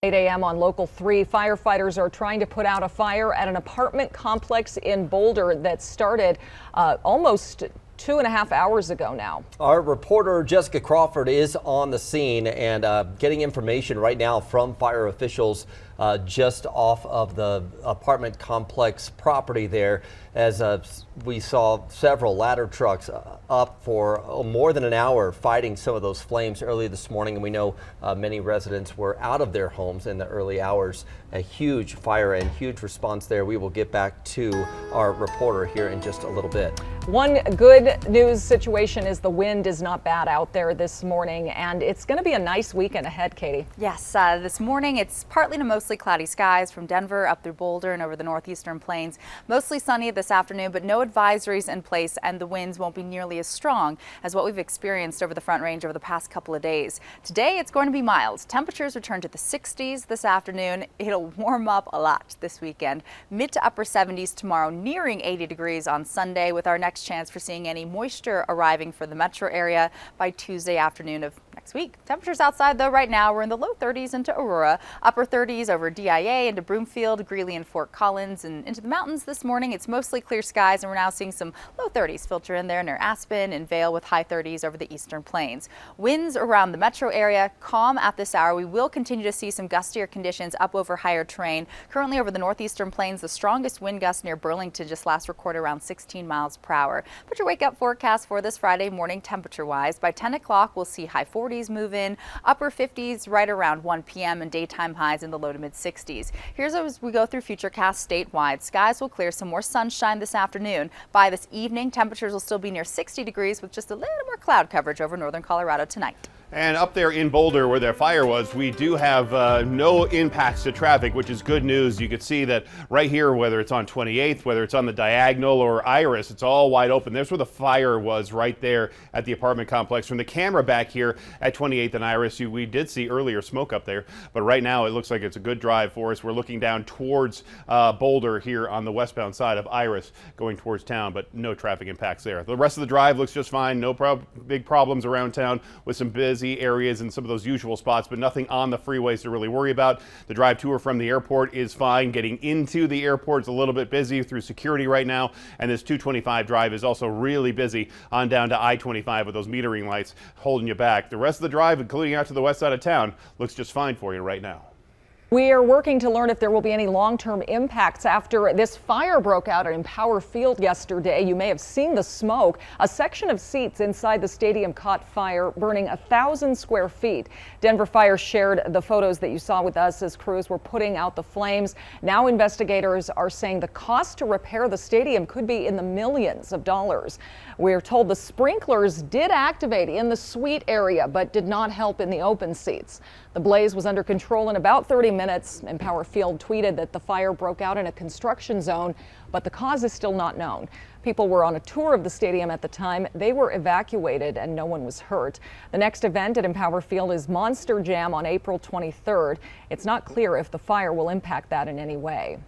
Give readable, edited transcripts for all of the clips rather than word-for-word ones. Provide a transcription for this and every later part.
8 a.m. on Local 3, firefighters are trying to put out a fire at an apartment complex in Boulder that started almost 2.5 hours ago now. Our reporter Jessica Crawford is on the scene and getting information right now from fire officials just off of the apartment complex property there, as we saw several ladder trucks up for more than an hour fighting some of those flames early this morning. And we know many residents were out of their homes in the early hours. A huge fire and huge response there. We will get back to our reporter here in just a little bit. One good news situation is the wind is not bad out there this morning, and it's going to be a nice weekend ahead, Katie. Yes, this morning it's partly to mostly cloudy skies from Denver up through Boulder and over the northeastern plains. Mostly sunny this afternoon, but no advisories in place, and the winds won't be nearly as strong as what we've experienced over the Front Range over the past couple of days. Today it's going to be mild. Temperatures return to the 60s this afternoon. It'll warm up a lot this weekend. Mid to upper 70s tomorrow, nearing 80 degrees on Sunday, with our next chance for seeing any moisture arriving for the metro area by Tuesday afternoon of next week. Temperatures outside, though, right now we're in the low 30s into Aurora, upper 30s over DIA into Broomfield, Greeley, and Fort Collins, and into the mountains this morning. It's mostly clear skies, and we're now seeing some low 30s filter in there near Aspen and Vail, with high 30s over the eastern plains. Winds around the metro area calm at this hour. We will continue to see some gustier conditions up over higher terrain. Currently over the northeastern plains, the strongest wind gust near Burlington just last recorded around 16 miles per hour. But your wake up forecast for this Friday morning temperature wise, by 10 o'clock we'll see high 40s move in, upper 50s right around 1 p.m. and daytime highs in the low to mid 60s. Here's as we go through Futurecast statewide. Skies will clear, some more sunshine this afternoon. By this evening, temperatures will still be near 60 degrees with just a little more cloud coverage over northern Colorado tonight. And up there in Boulder where the fire was, we do have no impacts to traffic, which is good news. You can see that right here, whether it's on 28th, whether it's on the Diagonal or Iris, it's all wide open. There's where the fire was, right there at the apartment complex. From the camera back here at 28th and Iris, we did see earlier smoke up there, but right now it looks like it's a good drive for us. We're looking down towards Boulder here on the westbound side of Iris, going towards town, but no traffic impacts there. The rest of the drive looks just fine. No big problems around town, with some busy areas and some of those usual spots, but nothing on the freeways to really worry about. The drive to or from the airport is fine. Getting into the airport is a little bit busy through security right now, and this 225 drive is also really busy on down to I-25 with those metering lights holding you back. The rest of the drive, including out to the west side of town, looks just fine for you right now. We are working to learn if there will be any long-term impacts after this fire broke out at Empower Field yesterday. You may have seen the smoke. A section of seats inside the stadium caught fire, burning 1,000 square feet. Denver Fire shared the photos that you saw with us as crews were putting out the flames. Now investigators are saying the cost to repair the stadium could be in the millions of dollars. We're told the sprinklers did activate in the suite area, but did not help in the open seats. The blaze was under control in about 30 minutes. Empower Field tweeted that the fire broke out in a construction zone, but the cause is still not known. People were on a tour of the stadium at the time. They were evacuated and no one was hurt. The next event at Empower Field is Monster Jam on April 23rd. It's not clear if the fire will impact that in any way.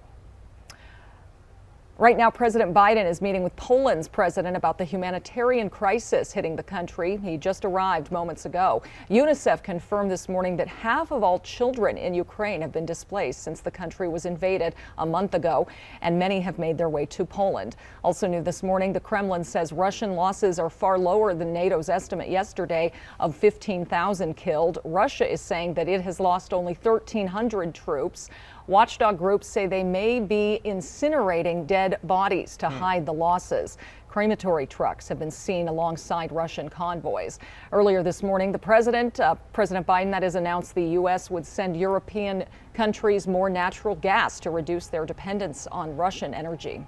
Right now, President Biden is meeting with Poland's president about the humanitarian crisis hitting the country. He just arrived moments ago. UNICEF confirmed this morning that half of all children in Ukraine have been displaced since the country was invaded a month ago, and many have made their way to Poland. Also new this morning, the Kremlin says Russian losses are far lower than NATO's estimate yesterday of 15,000 killed. Russia is saying that it has lost only 1,300 troops. Watchdog groups say they may be incinerating dead bodies to hide the losses. Crematory trucks have been seen alongside Russian convoys. Earlier this morning, President Biden, that is, announced the U.S. would send European countries more natural gas to reduce their dependence on Russian energy.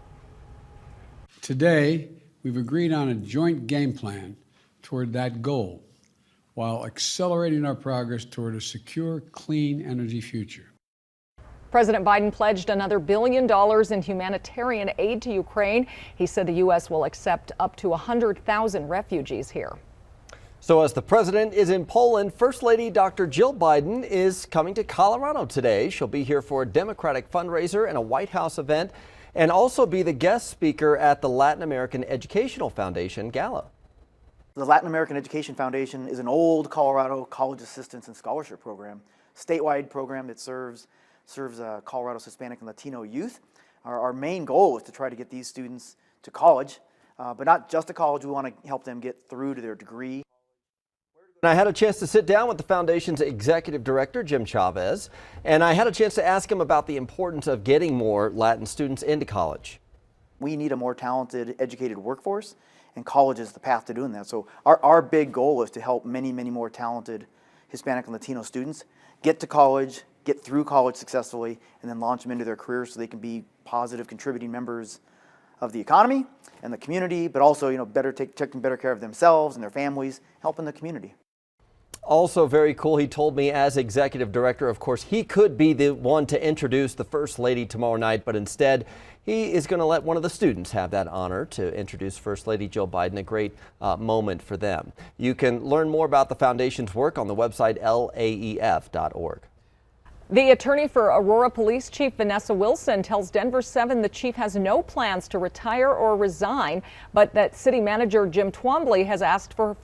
Today, we've agreed on a joint game plan toward that goal, while accelerating our progress toward a secure, clean energy future. President Biden pledged another $1 billion in humanitarian aid to Ukraine. He said the U.S. will accept up to 100,000 refugees here. So as the president is in Poland, First Lady Dr. Jill Biden is coming to Colorado today. She'll be here for a Democratic fundraiser and a White House event, and also be the guest speaker at the Latin American Educational Foundation Gala. The Latin American Education Foundation is an old Colorado college assistance and scholarship program statewide program that serves Colorado's Hispanic and Latino youth. Our main goal is to try to get these students to college, but not just to college. We want to help them get through to their degree. And I had a chance to sit down with the Foundation's Executive Director, Jim Chavez, and I had a chance to ask him about the importance of getting more Latin students into college. We need a more talented, educated workforce, and college is the path to doing that. So our big goal is to help many, many more talented Hispanic and Latino students get to college, get through college successfully, and then launch them into their careers so they can be positive, contributing members of the economy and the community, but also, taking better care of themselves and their families, helping the community. Also very cool, he told me as executive director, of course, he could be the one to introduce the First Lady tomorrow night, but instead he is going to let one of the students have that honor to introduce First Lady Jill Biden, a great moment for them. You can learn more about the Foundation's work on the website laef.org. The attorney for Aurora Police Chief Vanessa Wilson tells Denver 7 the chief has no plans to retire or resign, but that city manager Jim Twombly has asked for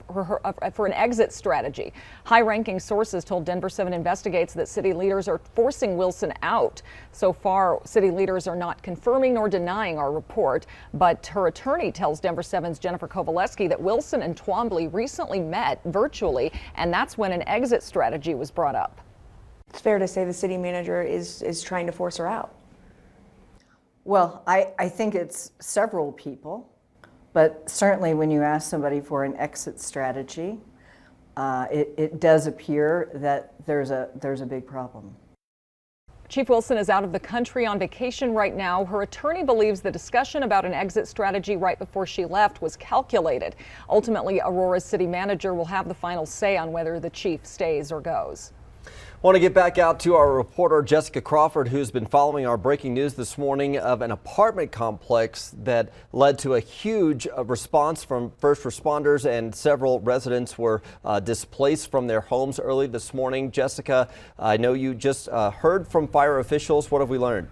an exit strategy. High-ranking sources told Denver 7 Investigates that city leaders are forcing Wilson out. So far, city leaders are not confirming nor denying our report, but her attorney tells Denver 7's Jennifer Kovaleski that Wilson and Twombly recently met virtually, and that's when an exit strategy was brought up. It's fair to say the city manager is trying to force her out. Well, I think it's several people, but certainly when you ask somebody for an exit strategy, it does appear that there's a big problem. Chief Wilson is out of the country on vacation right now. Her attorney believes the discussion about an exit strategy right before she left was calculated. Ultimately, Aurora's city manager will have the final say on whether the chief stays or goes. Want to get back out to our reporter Jessica Crawford, who's been following our breaking news this morning of an apartment complex that led to a huge response from first responders, and several residents were displaced from their homes early this morning. Jessica, I know you just heard from fire officials. What have we learned?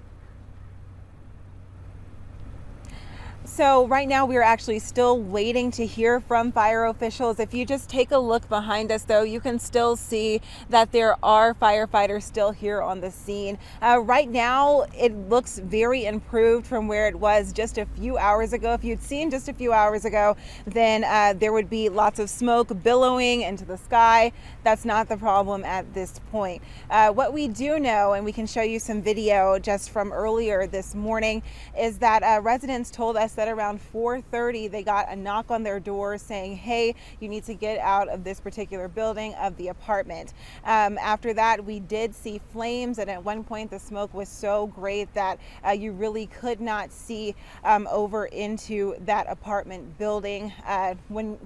So right now we are actually still waiting to hear from fire officials. If you just take a look behind us, though, you can still see that there are firefighters still here on the scene. Right now it looks very improved from where it was just a few hours ago. If you'd seen just a few hours ago, then there would be lots of smoke billowing into the sky. That's not the problem at this point. What we do know, and we can show you some video just from earlier this morning, is that residents told us that around 4:30 they got a knock on their door saying, hey, you need to get out of this particular building, of the apartment. After that, we did see flames, and at one point the smoke was so great that you really could not see over into that apartment building. When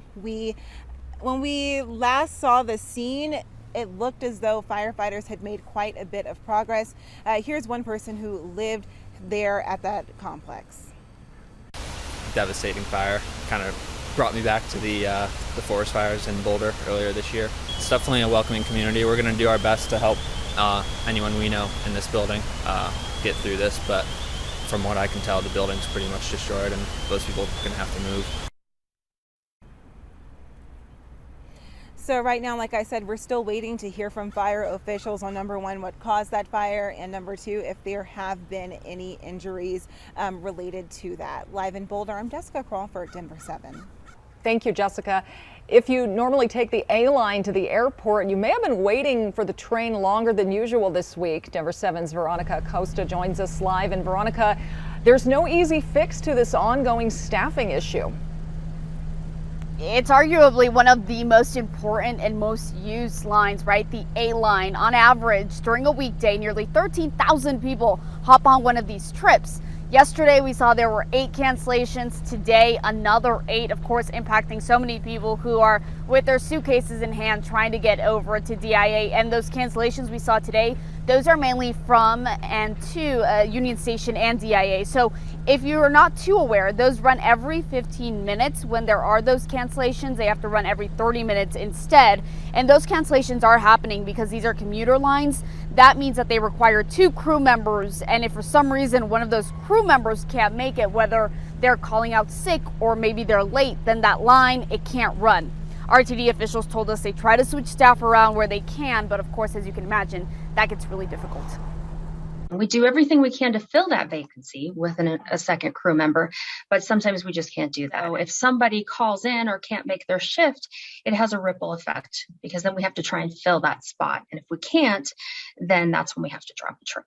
we last saw the scene, it looked as though firefighters had made quite a bit of progress. Here's one person who lived there at that complex. Devastating fire. Kind of brought me back to the forest fires in Boulder earlier this year. It's definitely a welcoming community. We're going to do our best to help anyone we know in this building get through this, but from what I can tell, the building's pretty much destroyed and those people are going to have to move. So right now, like I said, we're still waiting to hear from fire officials on, number one, what caused that fire, and number two, if there have been any injuries related to that. Live in Boulder, I'm Jessica Crawford, Denver 7. Thank you, Jessica. If you normally take the A line to the airport, you may have been waiting for the train longer than usual this week. Denver 7's Veronica Acosta joins us live. And Veronica, there's no easy fix to this ongoing staffing issue. It's arguably one of the most important and most used lines, right? The A line. On average, during a weekday, nearly 13,000 people hop on one of these trips. Yesterday, we saw there were 8 cancellations. Today, another 8, of course, impacting so many people who are with their suitcases in hand trying to get over to DIA. And those cancellations we saw today, those are mainly from and to Union Station and DIA. So if you are not too aware, those run every 15 minutes. When there are those cancellations, they have to run every 30 minutes instead. And those cancellations are happening because these are commuter lines. That means that they require 2 crew members. And if for some reason one of those crew members can't make it, whether they're calling out sick or maybe they're late, then that line, it can't run. RTD officials told us they try to switch staff around where they can, but of course, as you can imagine, that gets really difficult. We do everything we can to fill that vacancy with a second crew member, but sometimes we just can't do that. So if somebody calls in or can't make their shift, it has a ripple effect because then we have to try and fill that spot. And if we can't, then that's when we have to drop a trip.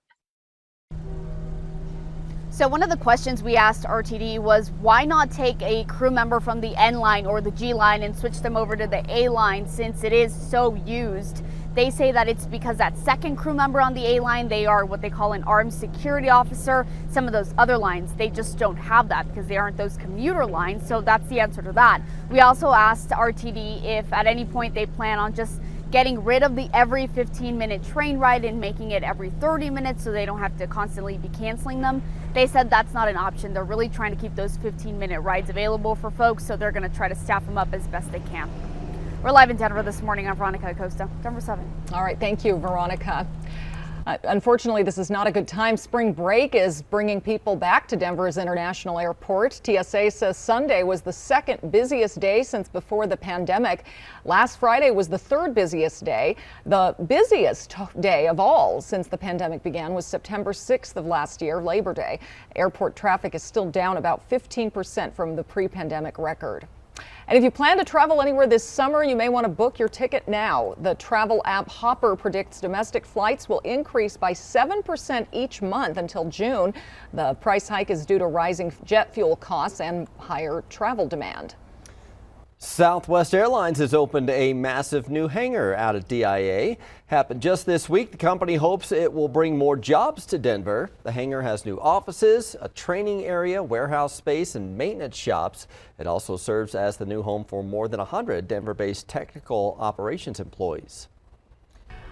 So one of the questions we asked RTD was why not take a crew member from the N line or the G line and switch them over to the A line since it is so used. They say that it's because that second crew member on the A line, they are what they call an armed security officer. Some of those other lines, they just don't have that because they aren't those commuter lines. So that's the answer to that. We also asked RTD if at any point they plan on just getting rid of the every 15-minute train ride and making it every 30 minutes so they don't have to constantly be canceling them. They said that's not an option. They're really trying to keep those 15-minute rides available for folks, so they're going to try to staff them up as best they can. We're live in Denver this morning. I'm Veronica Acosta, Denver 7. All right, thank you, Veronica. Unfortunately, this is not a good time. Spring break is bringing people back to Denver's International Airport. TSA says Sunday was the second busiest day since before the pandemic. Last Friday was the third busiest day. The busiest day of all since the pandemic began was September 6th of last year, Labor Day. Airport traffic is still down about 15% from the pre-pandemic record. And if you plan to travel anywhere this summer, you may want to book your ticket now. The travel app Hopper predicts domestic flights will increase by 7% each month until June. The price hike is due to rising jet fuel costs and higher travel demand. Southwest Airlines has opened a massive new hangar out at DIA. Happened just this week. The company hopes it will bring more jobs to Denver. The hangar has new offices, a training area, warehouse space, and maintenance shops. It also serves as the new home for more than 100 Denver-based technical operations employees.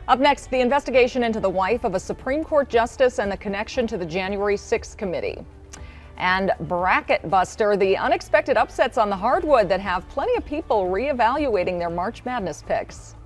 Up next, the investigation into the wife of a Supreme Court justice and the connection to the January 6th committee. And Bracket Buster, the unexpected upsets on the hardwood that have plenty of people reevaluating their March Madness picks.